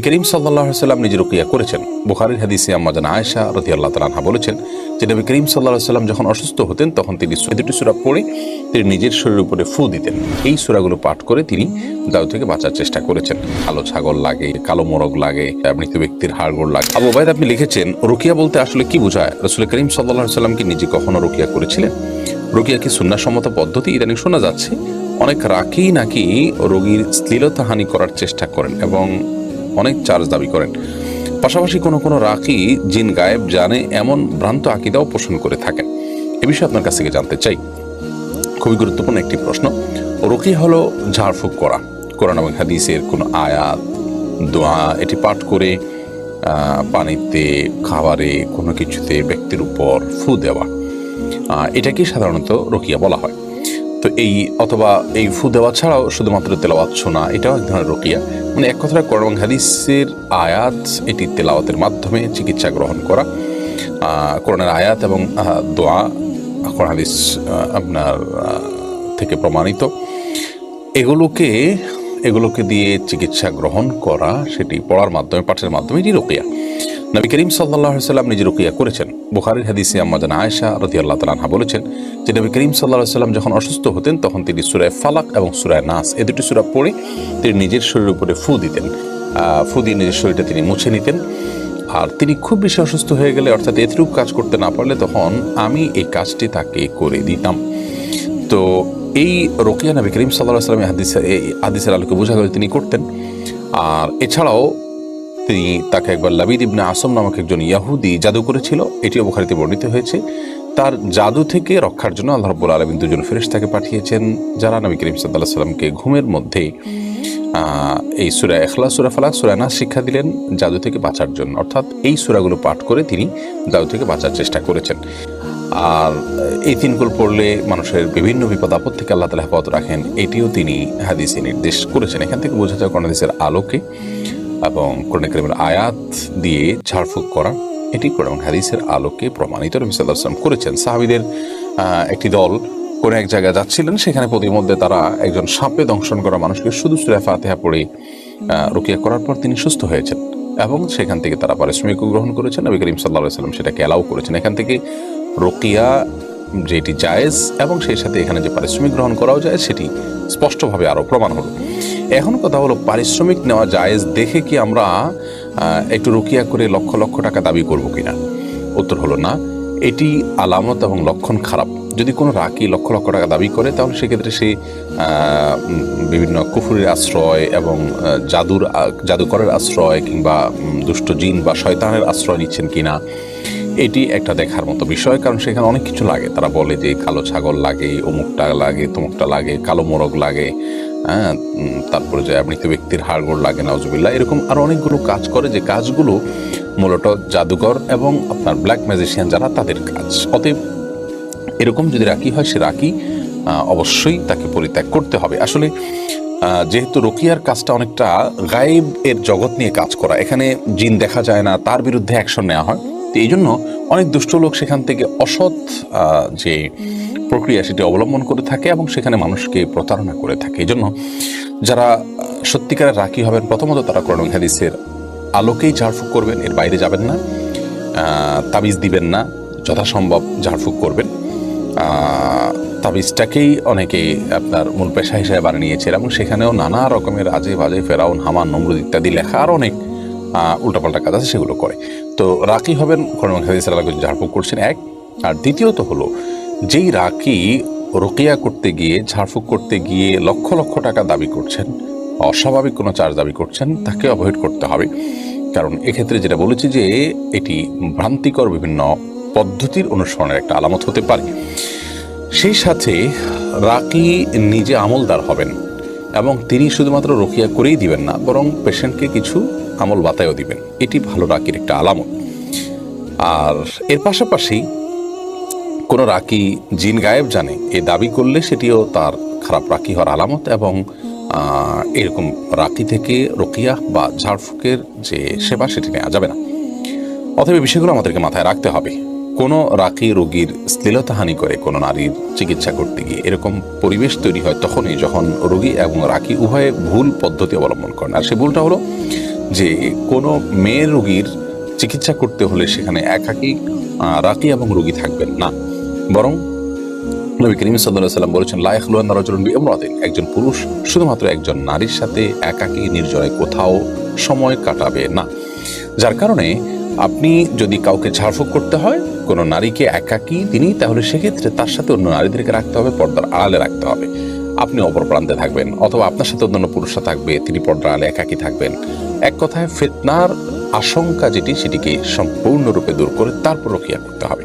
করিম সাল্লাল্লাহু আলাইহি ওয়াসাল্লাম নিজে রুকিয়া করেছেন। বুখারীর হাদিসে আম্মা জান আয়েশা রাদিয়াল্লাহু তাআলা আনহা বলেছেন যে নবী করিম সাল্লাল্লাহু আলাইহি ওয়াসাল্লাম যখন অসুস্থ হতেন তখন তিনি দুটি সূরা পড়ে তিনি নিজের শরীরের উপরে ফু দিতেন। এই সূরাগুলো পাঠ করে তিনি দাউ থেকে বাঁচার চেষ্টা করেছেন। কালো ছাগল লাগে, কালো মোরগ লাগে, মৃত ব্যক্তির হাড়গোড় লাগে। আবু উবাইদ আপনি লিখেছেন, রুকিয়া বলতে আসলে কি বোঝায়? রাসূল করিম সাল্লাল্লাহু আলাইহি ওয়াসাল্লাম কি নিজে কখনো রুকিয়া করেছিলেন? রুকিয়া কি সুন্নাহসম্মত পদ্ধতি? ইদানিং শোনা যাচ্ছে অনেক রাকি নাকি রোগীর শ্লীলতাহানি করার চেষ্টা করেন এবং অনেক চার্জ দাবি করেন। পাশাপাশি কোনো রাকি জিন গায়েব জানে এমন ভ্রান্ত আকীদাও পোষণ করে থাকেন। এ বিষয়ে আপনার কাছ থেকে জানতে চাই। খুবই গুরুত্বপূর্ণ একটি প্রশ্ন। রুকিয়া হলো ঝাড়ফুঁক করা, কোরআন এবং হাদিসের কোনো আয়াত, দোয়া এটি পাঠ করে পানিতে, খাবারে, কোনো কিছুতে ব্যক্তির উপর ফু দেওয়া, এটাকে সাধারণত রুকিয়া বলা হয়। তো অথবা এই ফু দেওয়া ছাড়াও শুধুমাত্র তেলাওয়াত শোনা, এটাও এক ধরনের রুকিয়া। মানে এক কথায় কোরআন এবং হাদিসের আয়াত এটি তেলাওয়াতের মাধ্যমে চিকিৎসা গ্রহণ করা, কোরআনের আয়াত এবং দোয়া কোরআন হাদিস আপনার থেকে প্রমাণিত, এগুলোকে দিয়ে চিকিৎসা গ্রহণ করা, সেটি পড়ার মাধ্যমে, পাঠের মাধ্যমে, এটি রুকিয়া। নবী করিম সাল্লাল্লাহু আলাইহি ওয়াসাল্লাম নিজে রুকিয়া করেছেন। বুখারীর হাদিসে আম্মা জান আয়েশা রাদিয়াল্লাহু তাআলা আনহা বলেছেন যে নবী করিম সাল্লাল্লাহু আলাইহি ওয়াসাল্লাম যখন অসুস্থ হতেন তখন তিনি সূরা ফালাক এবং সূরা নাস এই দুটি সূরা পড়ে তিনি নিজের শরীরের উপরে ফু দিতেন। ফু দিয়ে নিজের শরীরটা তিনি মুছে নিতেন। আর তিনি খুব বেশি অসুস্থ হয়ে গেলে, অর্থাৎ এতটুকু কাজ করতে না পারলে, তখন আমি এই কাজটি তাকে করে দিতাম। তো এই রুকিয়া নবী করিম সাল্লাল্লাহু আলাইহি ওয়াসাল্লাম হাদিসের আলোকে বোঝা গেল তিনি করতেন। আর এছাড়াও তিনি তাকে একবার লাবিদ ইবনে আসম নামক একজন ইয়াহুদি জাদু করেছিল, এটিও বুখারীতে বর্ণিত হয়েছে। তার জাদু থেকে রক্ষার জন্য আল্লাহ রাব্বুল আলামিন দুজন ফেরেশতাকে পাঠিয়েছেন, যারা নবী করিম সাল্লাল্লাহু আলাইহি ওয়াসাল্লামকে ঘুমের মধ্যে এই সূরা ইখলাস, সূরা ফালাক, সূরা নাস শিক্ষা দিলেন জাদু থেকে বাঁচার জন্য। অর্থাৎ এই সূরাগুলো পাঠ করে তিনি জাদু থেকে বাঁচার চেষ্টা করেছেন। আর এই তিনগুলো পড়লে মানুষের বিভিন্ন বিপদ আপদ থেকে আল্লাহ তাআলা হেফাজত রাখেন, এটিও তিনি হাদিসে নির্দেশ করেছেন। এখান থেকে বোঝা যায় কোরআন হাদিসের আলোকে এবং কোরআন কারীমের আয়াত দিয়ে ঝাড়ফুঁক করা, এটি কোরআন হাদিসের আলোকে প্রমাণিত নবী সাল্লাল্লাহু আলাইহি ওয়াসাল্লাম করেছেন। সাহাবীদের একটি দল কোনো এক জায়গায় যাচ্ছিলেন, সেখানে প্রতিমধ্যে তারা একজন সাপে দংশন করা মানুষকে শুধু সূরা ফাতিহা পড়ে রুকিয়া করার পর তিনি সুস্থ হয়েছেন এবং সেখান থেকে তারা পারিশ্রমিকও গ্রহণ করেছেন। নবী করিম সাল্লাল্লাহু আলাইহি ওয়াসাল্লাম সেটাকে অ্যালাউ করেছেন। এখান থেকে রুকিয়া যেটি জায়েজ এবং সেই সাথে এখানে যে পারিশ্রমিক গ্রহণ করাও যায়, সেটি স্পষ্টভাবে আরও প্রমাণ হলো। এখন কথা হলো, পারিশ্রমিক নেওয়া জায়েজ দেখে কি আমরা একটু রুকিয়া করে লক্ষ লক্ষ টাকা দাবি করব কিনা? উত্তর হলো না। এটি আলামত এবং লক্ষণ খারাপ। যদি কোনো রাকি লক্ষ লক্ষ টাকা দাবি করে, তাহলে সেক্ষেত্রে সে বিভিন্ন কুফরের আশ্রয় এবং জাদুকরের আশ্রয় কিংবা দুষ্ট জিন বা শয়তানের আশ্রয় নিচ্ছেন কিনা, এটি একটা দেখার মতো বিষয়। কারণ সেখানে অনেক কিছু লাগে। তারা বলে যে কালো ছাগল লাগে, অমুকটা লাগে, তমুকটা লাগে, কালো মোরগ লাগে, তারপরে যে মৃত ব্যক্তির হাড়গোড় লাগে, নাউজুবিল্লাহ, এরকম আরো অনেকগুলো কাজ করে, যে কাজগুলো মূলত জাদুকর এবং আপনার ব্ল্যাক ম্যাজিশিয়ান যারা, তাদের কাজ। অতএব এরকম যদি রাকি হয়, সে রাকি অবশ্যই তাকে পরিত্যাগ করতে হবে। আসলে যেহেতু রুকিয়ার কাজটা অনেকটা গায়েব এর জগৎ নিয়ে কাজ করা, এখানে জিন দেখা যায় না, তার বিরুদ্ধে অ্যাকশন নেওয়া হয়। তো এই জন্য অনেক দুষ্ট লোক সেখান থেকে অসৎ যে প্রক্রিয়া সেটি অবলম্বন করে থাকে এবং সেখানে মানুষকে প্রতারণা করে থাকে। এই জন্য যারা সত্যিকারের রাকি হবেন, প্রথমত তারা কোরআন হাদিসের আলোকেই ঝাড়ফুঁক করবেন, এর বাইরে যাবেন না, তাবিজ দিবেন না, যথাসম্ভব ঝাড়ফুঁক করবেন। তাবিজটাকেই অনেকে আপনার মূল পেশা হিসেবে বানিয়ে নিয়েছে এবং সেখানেও নানা রকমের আজে বাজে ফেরাউন, হামান, নমরুদ ইত্যাদি লেখা আর অনেক উল্টাপাল্টা কাজ আছে, সেগুলো করে। তো রাকি হবেন, কোরআন হাদিসের আলোকে ঝাড়ফুঁক করছেন, এক। আর দ্বিতীয়ত হলো, যেই রাকি রুকিয়া করতে গিয়ে, ঝাড়ফুঁক করতে গিয়ে লক্ষ লক্ষ টাকা দাবি করছেন, অস্বাভাবিক কোনো চার্জ দাবি করছেন, তাকে অ্যাভয়েড করতে হবে। কারণ এক্ষেত্রে যেটা বলেছি যে এটি ভ্রান্তিকর বিভিন্ন পদ্ধতির অনুসরণের একটা আলামত হতে পারে। সেই সাথে রাকি নিজে আমলদার হবেন এবং তিনি শুধুমাত্র রুকিয়া করেই দিবেন না, বরং পেশেন্টকে কিছু আমল বাতায়ও দিবেন। এটি ভালো রাকির একটা আলামত। আর এর পাশাপাশি কোনো রাকি জিন গায়েব জানে এ দাবি করলে সেটিও তার খারাপ রাকি হওয়ার আলামত এবং এরকম রাকি থেকে রুকিয়া বা ঝাড়ফুঁকের যে সেবা, সেটি নেওয়া যাবে না। অতএব বিষয়গুলো আমাদেরকে মাথায় রাখতে হবে। কোনো রাকি রোগীর শ্লীলতাহানি করে কোনো নারীর চিকিৎসা করতে গিয়ে এরকম পরিবেশ তৈরি হয় তখনই, যখন রোগী এবং রাকি উভয়ে ভুল পদ্ধতি অবলম্বন করেন। আর সে ভুলটা হলো যে কোনো মেয়ে রোগীর চিকিৎসা করতে হলে সেখানে একাকী রাকি এবং রোগী থাকবেন না, বরং নবী করিম সাল্লাল্লাহু আলাইহি ওয়াসাল্লাম বলেছেন, লা ইয়াখলুওয়ান্না রাজুলুন বিইমরাতিন, একজন পুরুষ শুধুমাত্র একজন নারীর সাথে একাকী নির্জনে কোথাও সময় কাটাবে না। যার কারণে আপনি যদি কাউকে ঝাড়ফুঁক করতে হয়, কোনো নারীকে একাকী তিনি, তাহলে সেক্ষেত্রে তার সাথে অন্য নারীদেরকে রাখতে হবে, পর্দার আড়ালে রাখতে হবে। আপনি অপর প্রান্তে থাকবেন, অথবা আপনার সাথে অন্যান্য পুরুষরা থাকবে, তিনি পর্দার আড়ালে একাকী থাকবেন। এক কথায় ফিতনার আশঙ্কা যেটি, সেটিকে সম্পূর্ণরূপে দূর করে তারপর রুকিয়া করতে হবে।